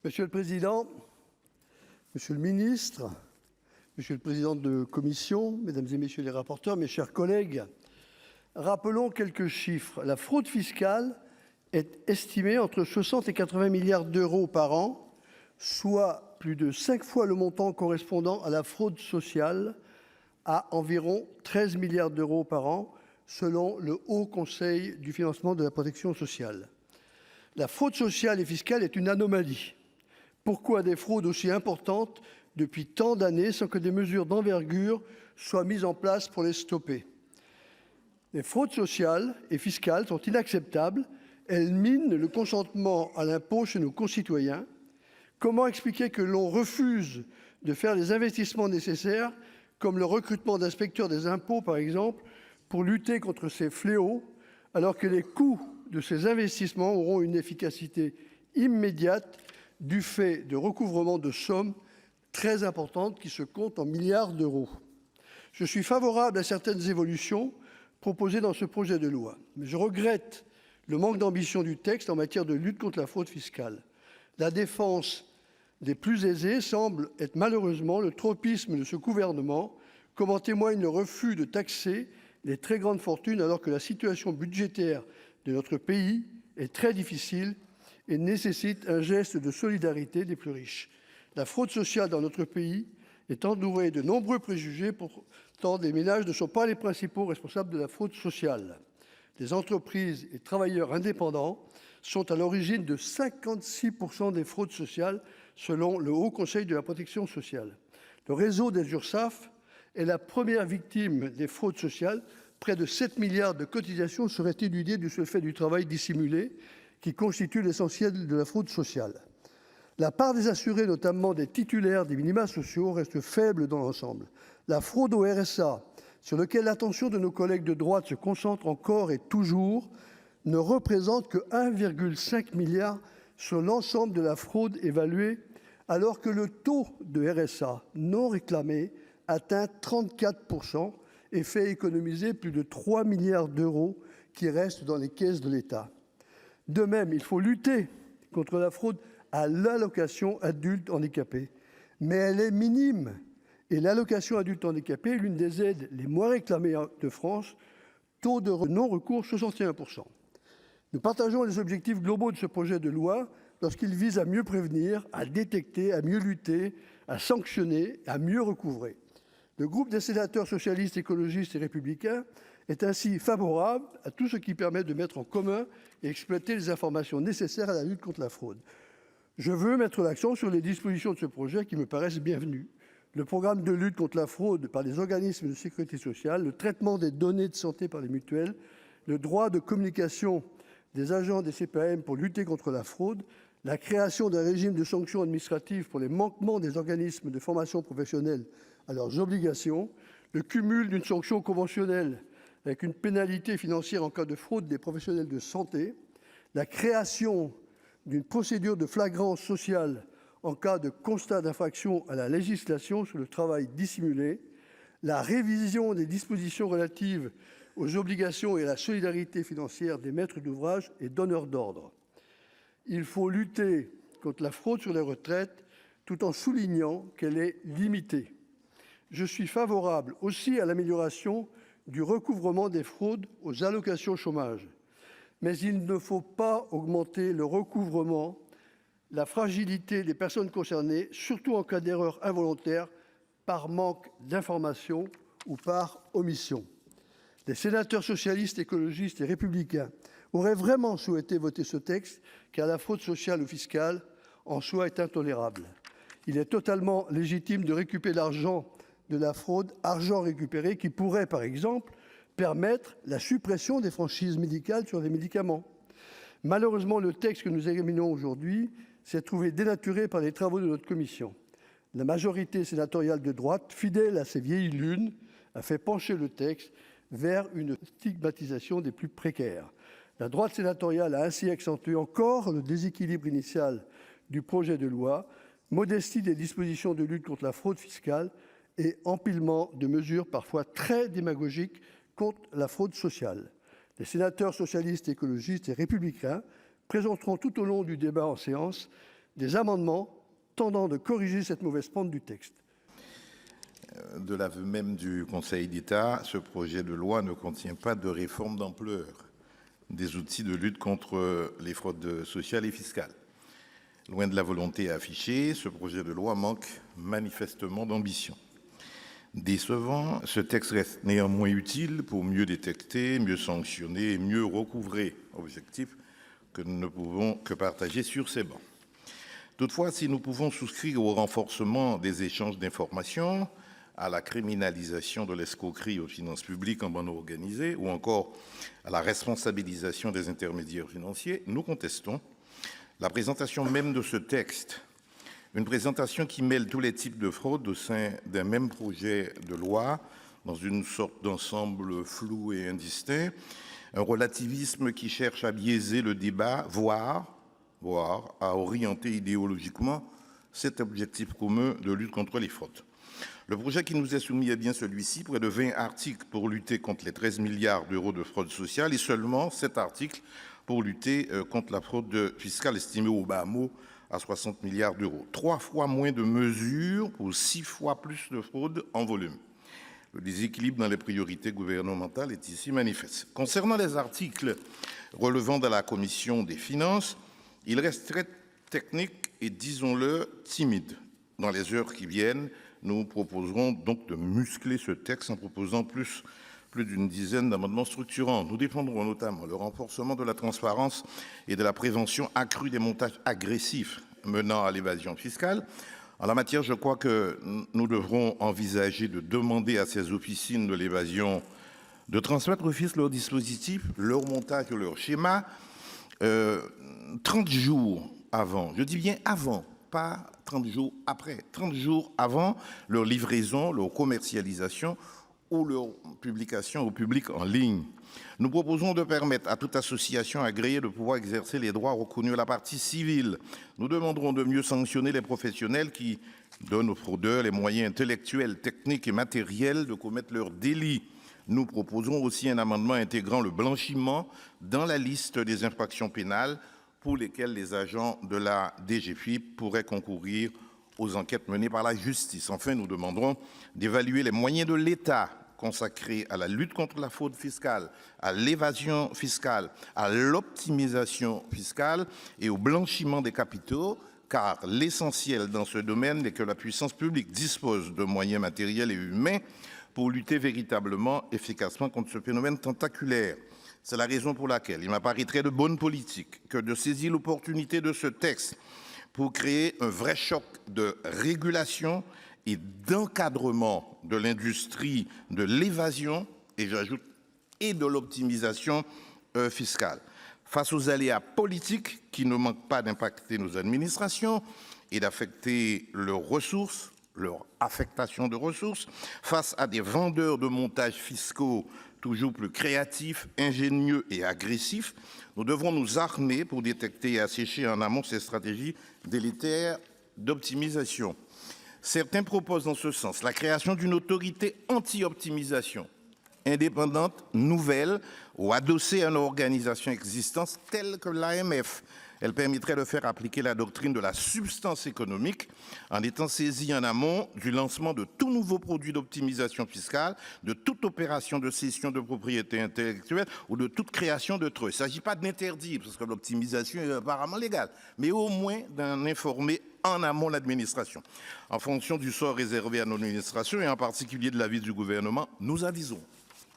Monsieur le Président, Monsieur le Ministre, Monsieur le Président de Commission, Mesdames et Messieurs les rapporteurs, mes chers collègues, rappelons quelques chiffres. La fraude fiscale est estimée entre 60 et 80 milliards d'euros par an, soit plus de 5 fois le montant correspondant à la fraude sociale, à environ 13 milliards d'euros par an, selon le Haut Conseil du financement de la protection sociale. La fraude sociale et fiscale est une anomalie. Pourquoi des fraudes aussi importantes depuis tant d'années sans que des mesures d'envergure soient mises en place pour les stopper? Les fraudes sociales et fiscales sont inacceptables. Elles minent le consentement à l'impôt chez nos concitoyens. Comment expliquer que l'on refuse de faire les investissements nécessaires, comme le recrutement d'inspecteurs des impôts, par exemple, pour lutter contre ces fléaux, alors que les coûts de ces investissements auront une efficacité immédiate du fait de recouvrement de sommes très importantes qui se comptent en milliards d'euros? Je suis favorable à certaines évolutions proposées dans ce projet de loi, mais je regrette le manque d'ambition du texte en matière de lutte contre la fraude fiscale. La défense des plus aisés semble être malheureusement le tropisme de ce gouvernement, comme en témoigne le refus de taxer les très grandes fortunes alors que la situation budgétaire de notre pays est très difficile et nécessite un geste de solidarité des plus riches. La fraude sociale dans notre pays est entourée de nombreux préjugés, pourtant des ménages ne sont pas les principaux responsables de la fraude sociale. Les entreprises et travailleurs indépendants sont à l'origine de 56% des fraudes sociales, selon le Haut Conseil de la protection sociale. Le réseau des URSSAF est la première victime des fraudes sociales. Près de 7 milliards de cotisations seraient éludées du seul fait du travail dissimulé, qui constitue l'essentiel de la fraude sociale. La part des assurés, notamment des titulaires des minima sociaux, reste faible dans l'ensemble. La fraude au RSA, sur laquelle l'attention de nos collègues de droite se concentre encore et toujours, ne représente que 1,5 milliard sur l'ensemble de la fraude évaluée, alors que le taux de RSA non réclamé atteint 34% et fait économiser plus de 3 milliards d'euros qui restent dans les caisses de l'État. De même, il faut lutter contre la fraude à l'allocation adulte handicapé, mais elle est minime et l'allocation adulte handicapé est l'une des aides les moins réclamées de France, taux de non-recours 61%. Nous partageons les objectifs globaux de ce projet de loi lorsqu'il vise à mieux prévenir, à détecter, à mieux lutter, à sanctionner, à mieux recouvrer. Le groupe des sénateurs socialistes, écologistes et républicains est ainsi favorable à tout ce qui permet de mettre en commun et exploiter les informations nécessaires à la lutte contre la fraude. Je veux mettre l'accent sur les dispositions de ce projet qui me paraissent bienvenues. Le programme de lutte contre la fraude par les organismes de sécurité sociale, le traitement des données de santé par les mutuelles, le droit de communication des agents des CPAM pour lutter contre la fraude, la création d'un régime de sanctions administratives pour les manquements des organismes de formation professionnelle à leurs obligations, le cumul d'une sanction conventionnelle avec une pénalité financière en cas de fraude des professionnels de santé, la création d'une procédure de flagrance sociale en cas de constat d'infraction à la législation sur le travail dissimulé, la révision des dispositions relatives aux obligations et à la solidarité financière des maîtres d'ouvrage et donneurs d'ordre. Il faut lutter contre la fraude sur les retraites tout en soulignant qu'elle est limitée. Je suis favorable aussi à l'amélioration du recouvrement des fraudes aux allocations chômage. Mais il ne faut pas augmenter le recouvrement, la fragilité des personnes concernées, surtout en cas d'erreur involontaire, par manque d'information ou par omission. Les sénateurs socialistes, écologistes et républicains auraient vraiment souhaité voter ce texte, car la fraude sociale ou fiscale en soi est intolérable. Il est totalement légitime de récupérer l'argent de la fraude, argent récupéré qui pourrait, par exemple, permettre la suppression des franchises médicales sur les médicaments. Malheureusement, le texte que nous examinons aujourd'hui s'est trouvé dénaturé par les travaux de notre commission. La majorité sénatoriale de droite, fidèle à ses vieilles lunes, a fait pencher le texte vers une stigmatisation des plus précaires. La droite sénatoriale a ainsi accentué encore le déséquilibre initial du projet de loi, modestie des dispositions de lutte contre la fraude fiscale et empilement de mesures parfois très démagogiques contre la fraude sociale. Les sénateurs socialistes, écologistes et républicains présenteront tout au long du débat en séance des amendements tendant de corriger cette mauvaise pente du texte. De l'aveu même du Conseil d'État, ce projet de loi ne contient pas de réforme d'ampleur des outils de lutte contre les fraudes sociales et fiscales. Loin de la volonté affichée, ce projet de loi manque manifestement d'ambition. Décevant, ce texte reste néanmoins utile pour mieux détecter, mieux sanctionner et mieux recouvrer, objectif que nous ne pouvons que partager sur ces bancs. Toutefois, si nous pouvons souscrire au renforcement des échanges d'informations, à la criminalisation de l'escroquerie aux finances publiques en bande organisée ou encore à la responsabilisation des intermédiaires financiers, nous contestons la présentation même de ce texte. Une présentation qui mêle tous les types de fraudes au sein d'un même projet de loi dans une sorte d'ensemble flou et indistinct, un relativisme qui cherche à biaiser le débat, voire à orienter idéologiquement cet objectif commun de lutte contre les fraudes. Le projet qui nous est soumis est bien celui-ci, près de 20 articles pour lutter contre les 13 milliards d'euros de fraude sociale et seulement 7 articles pour lutter contre la fraude fiscale estimée au bas mot à 60 milliards d'euros. 3 fois moins de mesures pour 6 fois plus de fraude en volume. Le déséquilibre dans les priorités gouvernementales est ici manifeste. Concernant les articles relevant de la commission des finances, ils restent très techniques et, disons-le, timides. Dans les heures qui viennent, nous proposerons donc de muscler ce texte en proposant plus d'une dizaine d'amendements structurants. Nous défendrons notamment le renforcement de la transparence et de la prévention accrue des montages agressifs menant à l'évasion fiscale. En la matière, je crois que nous devrons envisager de demander à ces officines de l'évasion de transmettre au fisc leur dispositif, leur montage ou leur schéma 30 jours avant. Je dis bien avant, pas 30 jours après. 30 jours avant leur livraison, leur commercialisation ou leur publication au public en ligne. Nous proposons de permettre à toute association agréée de pouvoir exercer les droits reconnus à la partie civile. Nous demanderons de mieux sanctionner les professionnels qui donnent aux fraudeurs les moyens intellectuels, techniques et matériels de commettre leurs délits. Nous proposons aussi un amendement intégrant le blanchiment dans la liste des infractions pénales pour lesquelles les agents de la DGFiP pourraient concourir aux enquêtes menées par la justice. Enfin, nous demanderons d'évaluer les moyens de l'État consacrés à la lutte contre la fraude fiscale, à l'évasion fiscale, à l'optimisation fiscale et au blanchiment des capitaux, car l'essentiel dans ce domaine est que la puissance publique dispose de moyens matériels et humains pour lutter véritablement, efficacement contre ce phénomène tentaculaire. C'est la raison pour laquelle il m'apparaîtrait de bonne politique que de saisir l'opportunité de ce texte pour créer un vrai choc de régulation et d'encadrement de l'industrie de l'évasion, et j'ajoute, et de l'optimisation fiscale. Face aux aléas politiques qui ne manquent pas d'impacter nos administrations et d'affecter leurs ressources, leur affectation de ressources, face à des vendeurs de montages fiscaux toujours plus créatifs, ingénieux et agressifs, nous devrons nous armer pour détecter et assécher en amont ces stratégies délétères d'optimisation. Certains proposent dans ce sens la création d'une autorité anti-optimisation, indépendante, nouvelle ou adossée à une organisation existante telle que l'AMF. Elle permettrait de faire appliquer la doctrine de la substance économique en étant saisie en amont du lancement de tout nouveau produit d'optimisation fiscale, de toute opération de cession de propriété intellectuelle ou de toute création de trust. Il ne s'agit pas d'interdire, parce que l'optimisation est apparemment légale, mais au moins d'en informer en amont l'administration. En fonction du sort réservé à nos administrations et en particulier de l'avis du gouvernement, nous avisons